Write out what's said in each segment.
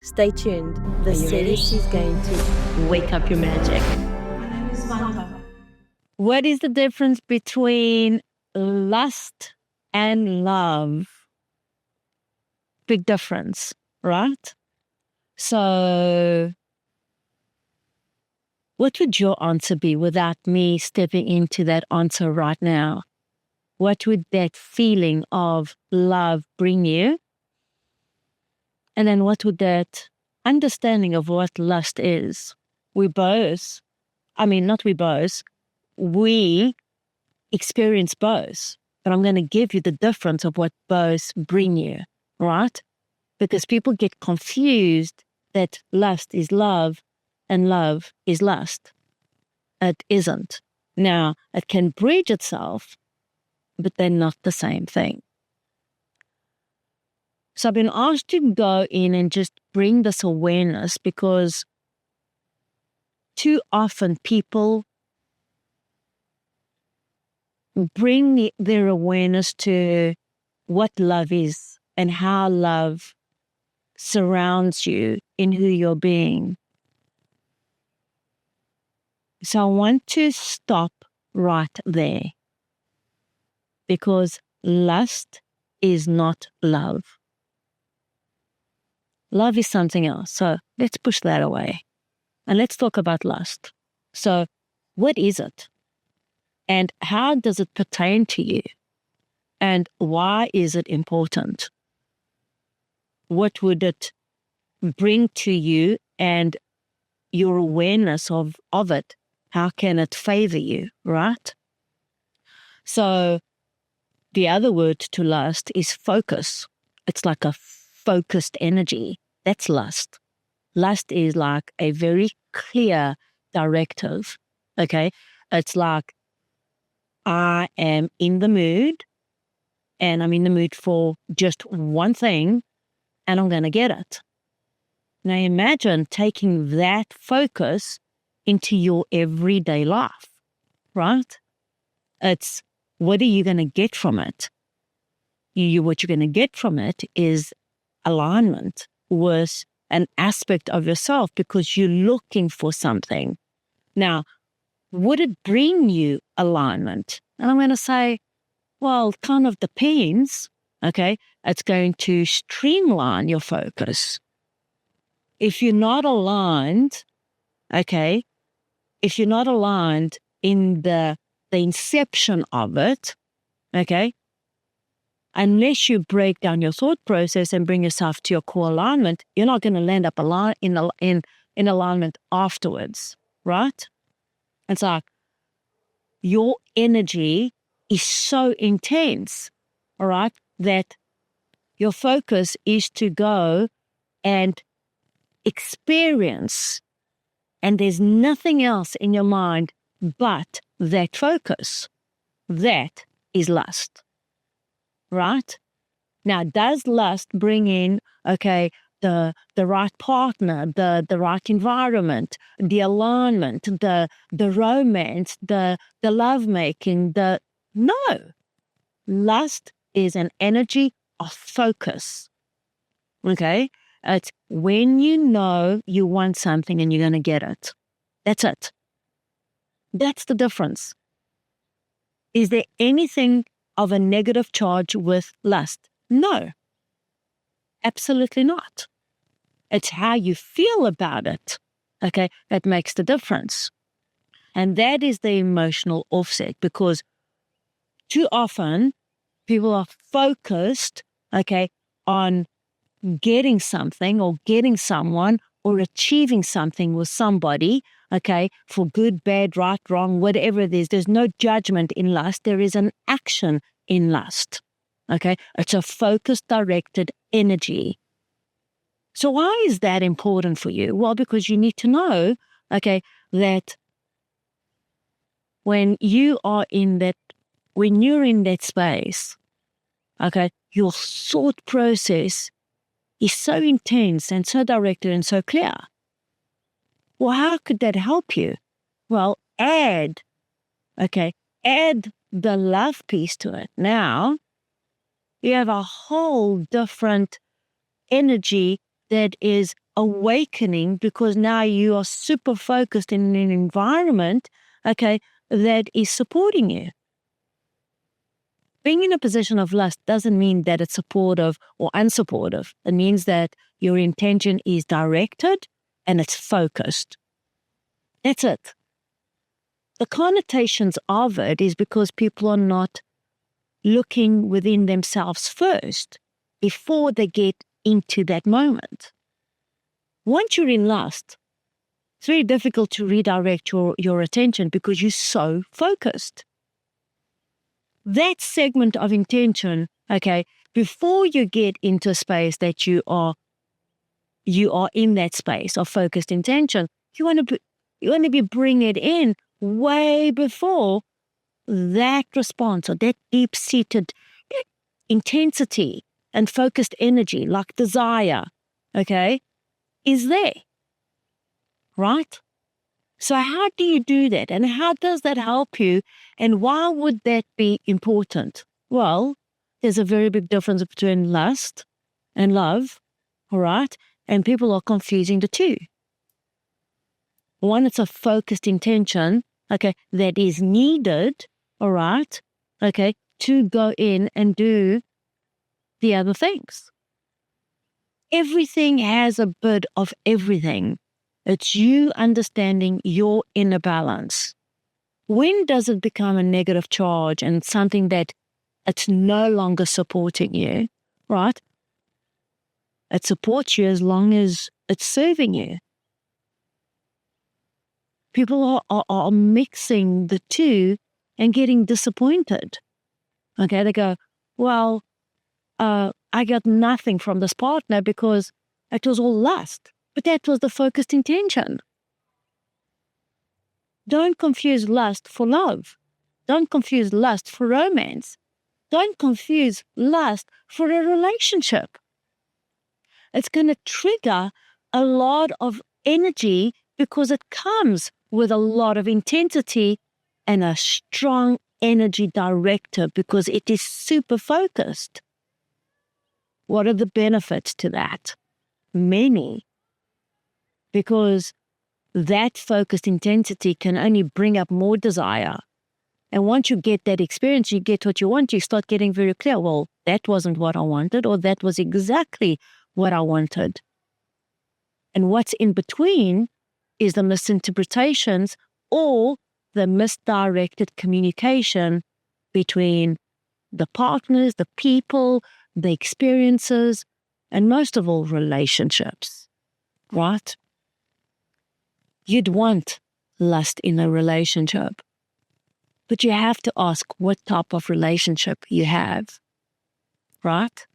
Stay tuned. The Are you ready? series is going to Wake up your magic. My name is VANDA. What is the difference between lust and love? Big difference, right? So, what would your answer be without me stepping into that answer right now? What would that feeling of love bring you? And then what would that understanding of what lust is? We experience both, but I'm going to give you the difference of what both bring you, right? Because people get confused that lust is love and love is lust. It isn't. Now, it can bridge itself, but they're not the same thing. So I've been asked to go in and just bring this awareness because too often people bring their awareness to what love is and how love surrounds you in who you're being. So I want to stop right there because lust is not love. Love is something else. So let's push that away and let's talk about lust. So what is it? And how does it pertain to you? And why is it important? What would it bring to you and your awareness of it? How can it favor you, right? So the other word to lust is focus. It's like a focused energy. That's lust. Lust is like a very clear directive, okay? It's like I am in the mood and I'm in the mood for just one thing and I'm going to get it. Now imagine taking that focus into your everyday life, right? It's what are you going to get from it? What you're going to get from it is alignment with an aspect of yourself because you're looking for something. Now, would it bring you alignment? And I'm going to say, well, it kind of depends, okay? It's going to streamline your focus. If you're not aligned, okay, if you're not aligned in the inception of it, okay, unless you break down your thought process and bring yourself to your core alignment, you're not going to land up in alignment afterwards, right? It's like your energy is so intense, all right, that your focus is to go and experience, and there's nothing else in your mind but that focus. That is lust. Right? Now, does lust bring in, okay, the right partner, the right environment, the alignment, the romance, the lovemaking, no. Lust is an energy of focus. Okay? It's when you know you want something and you're going to get it. That's it. That's the difference. Is there anything of a negative charge with lust? No, absolutely not. It's how you feel about it, okay, that makes the difference. And that is the emotional offset because too often people are focused, okay, on getting something or getting someone or achieving something with somebody, okay, for good, bad, right, wrong, whatever it is. There's no judgment in lust. There is an action in lust, okay? It's a focused, directed energy. So why is that important for you? Well, because you need to know, okay, that when you're in that space, okay, your thought process is so intense and so directed and so clear. Well, how could that help you? Well, add the love piece to it. Now, you have a whole different energy that is awakening because now you are super focused in an environment, okay, that is supporting you. Being in a position of lust doesn't mean that it's supportive or unsupportive. It means that your intention is directed and it's focused. That's it. The connotations of it is because people are not looking within themselves first before they get into that moment. Once you're in lust, it's very difficult to redirect your attention because you're so focused. That segment of intention, okay, before you get into a space that you are in that space of focused intention, you want to be bringing it in way before that response or that deep-seated intensity and focused energy, like desire, okay, is there, right? So how do you do that? And how does that help you? And why would that be important? Well, there's a very big difference between lust and love, all right? And people are confusing the two. One, it's a focused intention, okay, that is needed, all right, okay, to go in and do the other things. Everything has a bit of everything. It's you understanding your inner balance. When does it become a negative charge and something that it's no longer supporting you, right? It supports you as long as it's serving you. People are mixing the two and getting disappointed. Okay, they go, well, I got nothing from this partner because it was all lust. But that was the focused intention. Don't confuse lust for love. Don't confuse lust for romance. Don't confuse lust for a relationship. It's going to trigger a lot of energy because it comes with a lot of intensity and a strong energy director because it is super focused. What are the benefits to that? Many. Because that focused intensity can only bring up more desire. And once you get that experience, you get what you want, you start getting very clear, well, that wasn't what I wanted, or that was exactly what I wanted. And what's in between is the misinterpretations or the misdirected communication between the partners, the people, the experiences, and most of all, relationships, right? You'd want lust in a relationship, but you have to ask what type of relationship you have, right?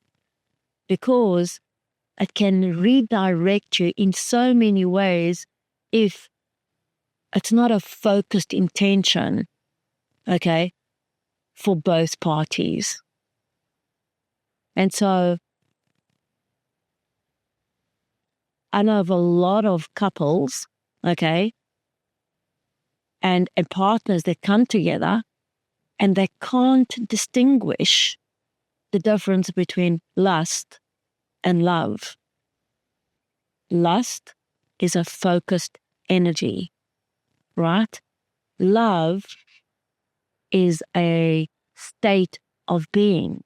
Because it can redirect you in so many ways if it's not a focused intention, okay, for both parties. And so I know of a lot of couples, okay, and partners that come together and they can't distinguish the difference between lust and love. Lust is a focused energy, right? Love is a state of being.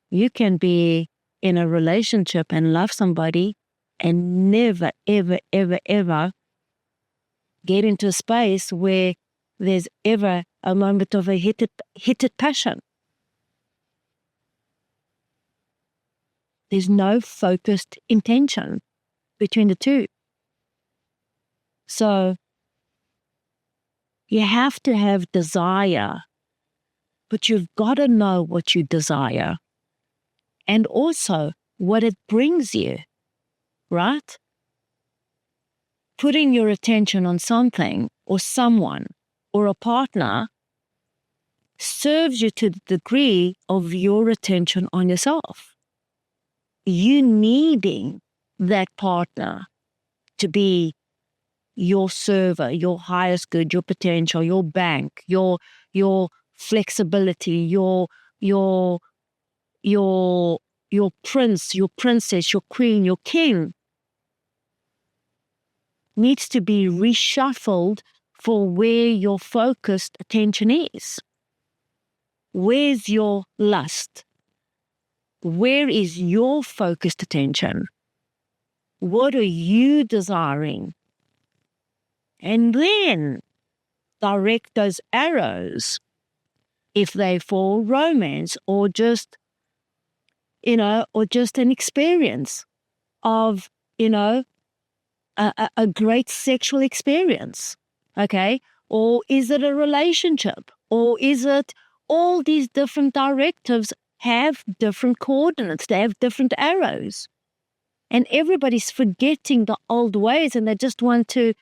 You can be in a relationship and love somebody and never, ever, ever, ever get into a space where there's ever a moment of a heated passion. There's no focused intention between the two. So you have to have desire, but you've got to know what you desire and also what it brings you, right? Putting your attention on something or someone or a partner serves you to the degree of your attention on yourself. You needing that partner to be your server, your highest good, your potential, your bank, your flexibility, your your prince, your princess, your queen, your king needs to be reshuffled for where your focused attention is. Where's your lust? Where is your focused attention? What are you desiring? And then direct those arrows if they for romance or just, or just an experience of, a great sexual experience, okay? Or is it a relationship? Or is it all these different directives have different coordinates, they have different arrows. And everybody's forgetting the old ways and they just want to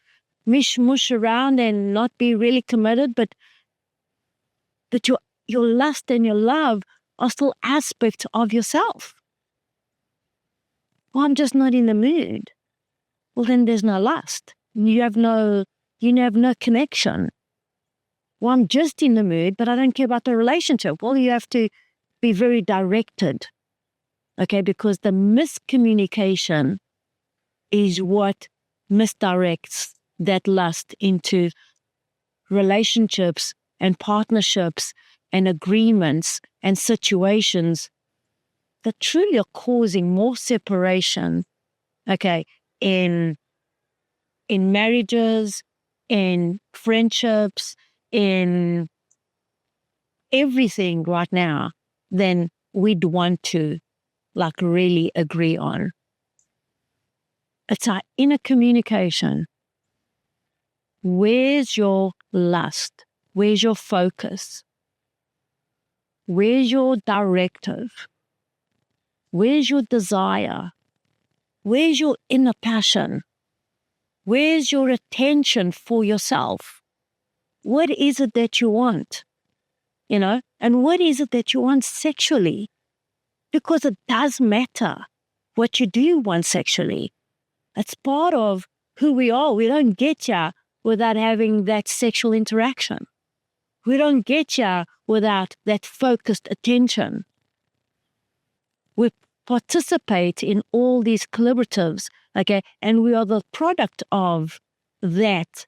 mush around and not be really committed, but your lust and your love are still aspects of yourself. Well, I'm just not in the mood. Well, then there's no lust. You have no connection. Well, I'm just in the mood, but I don't care about the relationship. Well, you have to be very directed, okay? Because the miscommunication is what misdirects that lust into relationships and partnerships and agreements and situations that truly are causing more separation, okay, in marriages, in friendships, in everything right now than we'd want to really agree on. It's our inner communication. Where's your lust? Where's your focus? Where's your directive? Where's your desire? Where's your inner passion? Where's your attention for yourself? What is it that you want? And what is it that you want sexually? Because it does matter what you do want sexually. It's part of who we are. We don't get here without having that sexual interaction. We don't get here without that focused attention. We participate in all these collaboratives, okay, and we are the product of that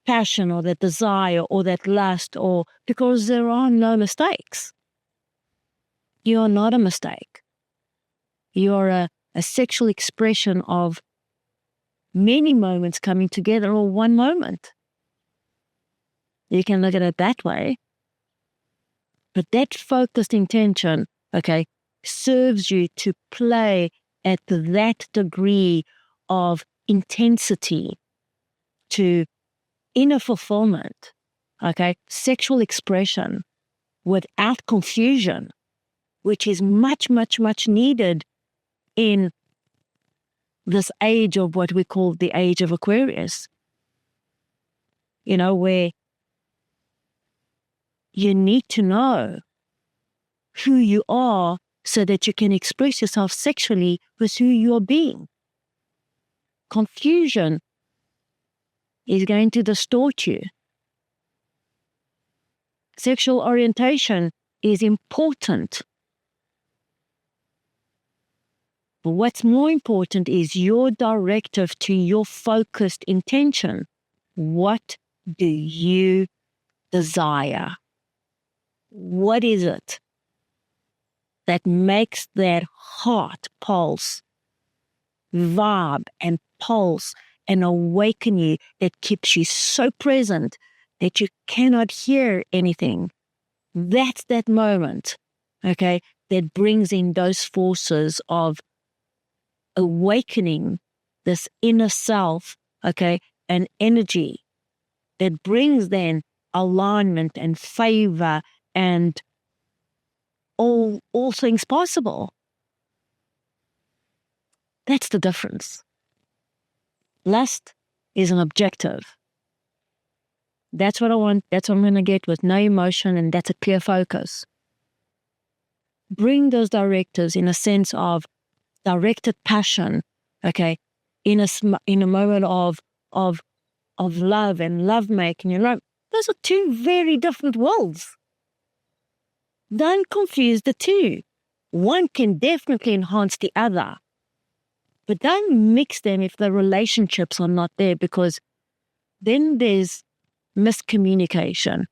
passion or that desire or that lust, or because there are no mistakes. You are not a mistake. You are a sexual expression of many moments coming together, or one moment. You can look at it that way. But that focused intention, okay, serves you to play at that degree of intensity to inner fulfillment, okay, sexual expression without confusion, which is much, much, much needed in this age of what we call the age of Aquarius, where you need to know who you are so that you can express yourself sexually with who you're being. Confusion is going to distort you. Sexual orientation is important. But what's more important is your directive to your focused intention. What do you desire? What is it that makes that heart pulse, vibe and pulse and awaken you, that keeps you so present that you cannot hear anything? That's that moment, okay, that brings in those forces of awakening this inner self, okay, and energy that brings then alignment and favor and all things possible. That's the difference. Lust is an objective. That's what I want. That's what I'm going to get with no emotion, and that's a clear focus. Bring those directives in a sense of directed passion, okay, in a moment of love and lovemaking. Those are two very different worlds. Don't confuse the two. one can definitely enhance the other. But don't mix them if the relationships are not there, because then there's miscommunication.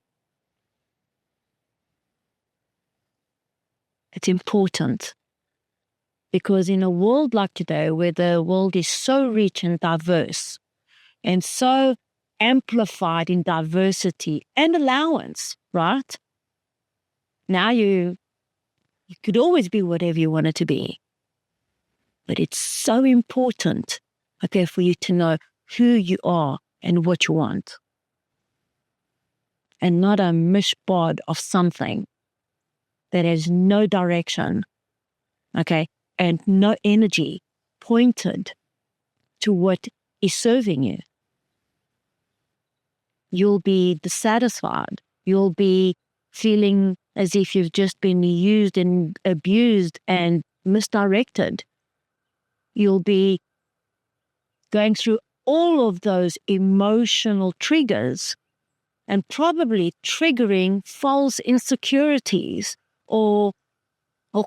It's important, because in a world like today, where the world is so rich and diverse and so amplified in diversity and allowance, right? Now you could always be whatever you wanted to be. But it's so important, okay, for you to know who you are and what you want. And not a mishpod of something that has no direction, okay, and no energy pointed to what is serving you. You'll be dissatisfied. You'll be feeling as if you've just been used and abused and misdirected. You'll be going through all of those emotional triggers and probably triggering false insecurities or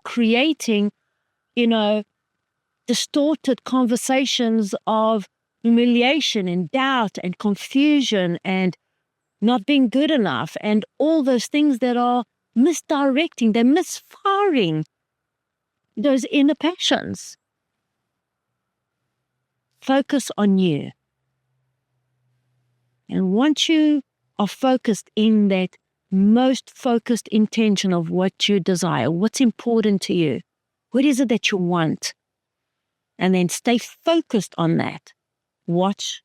creating, distorted conversations of humiliation and doubt and confusion and not being good enough and all those things that are misdirecting, they're misfiring those inner passions. Focus on you. And once you are focused in that most focused intention of what you desire, what's important to you, what is it that you want, and then stay focused on that. Watch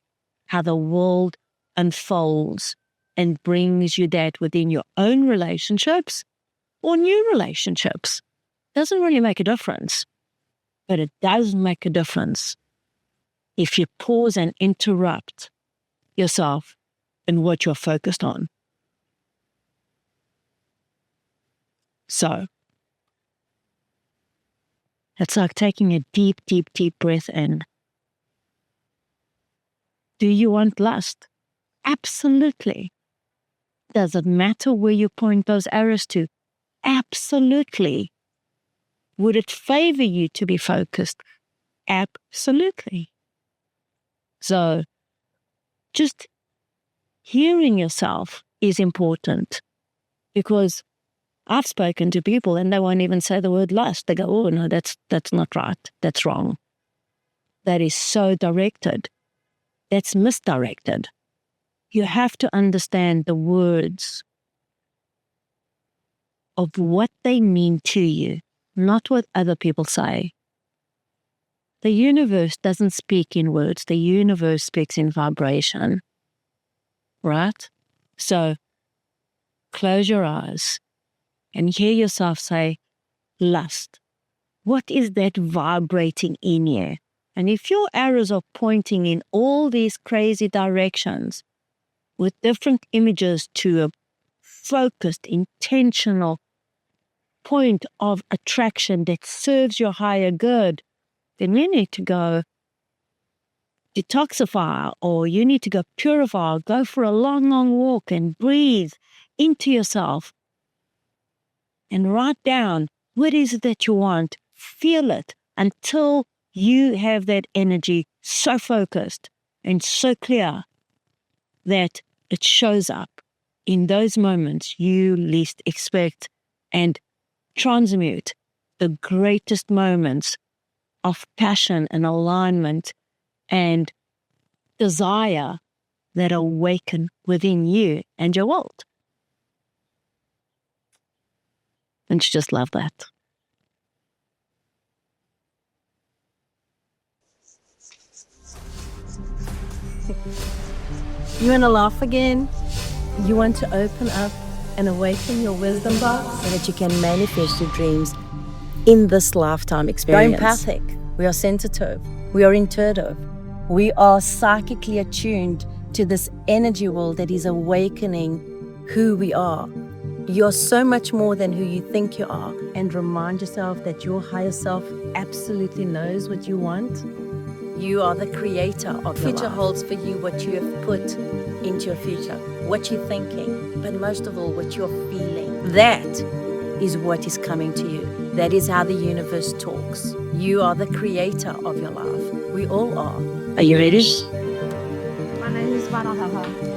how the world unfolds and brings you that within your own relationships or new relationships. Doesn't really make a difference, but it does make a difference if you pause and interrupt yourself in what you're focused on. So, it's like taking a deep, deep, deep breath in. Do you want lust? Absolutely. Does it matter where you point those arrows to? Absolutely. Would it favor you to be focused? Absolutely. So, just hearing yourself is important, because I've spoken to people and they won't even say the word lust. They go, oh no, that's not right. That's wrong. That is so directed. That's misdirected. You have to understand the words of what they mean to you, not what other people say. The universe doesn't speak in words. The universe speaks in vibration, right? So close your eyes and hear yourself say, lust. What is that vibrating in you? And if your arrows are pointing in all these crazy directions with different images to a focused, intentional point of attraction that serves your higher good, then you need to go detoxify, or you need to go purify, or go for a long, long walk and breathe into yourself and write down what is it that you want. Feel it until you have that energy so focused and so clear that it shows up in those moments you least expect and transmute the greatest moments of passion and alignment and desire that awaken within you and your world. Don't you just love that? You want to laugh again? You want to open up and awaken your wisdom box so that you can manifest your dreams in this lifetime experience. We are empathic. We are sensitive. We are intuitive. We are psychically attuned to this energy world that is awakening who we are. You're so much more than who you think you are. And remind yourself that your higher self absolutely knows what you want. You are the creator of your future. Holds for you what you have put into your future, what you're thinking, but most of all, what you're feeling. That is what is coming to you. That is how the universe talks. You are the creator of your life. We all are. Are you ready? My name is VANDA.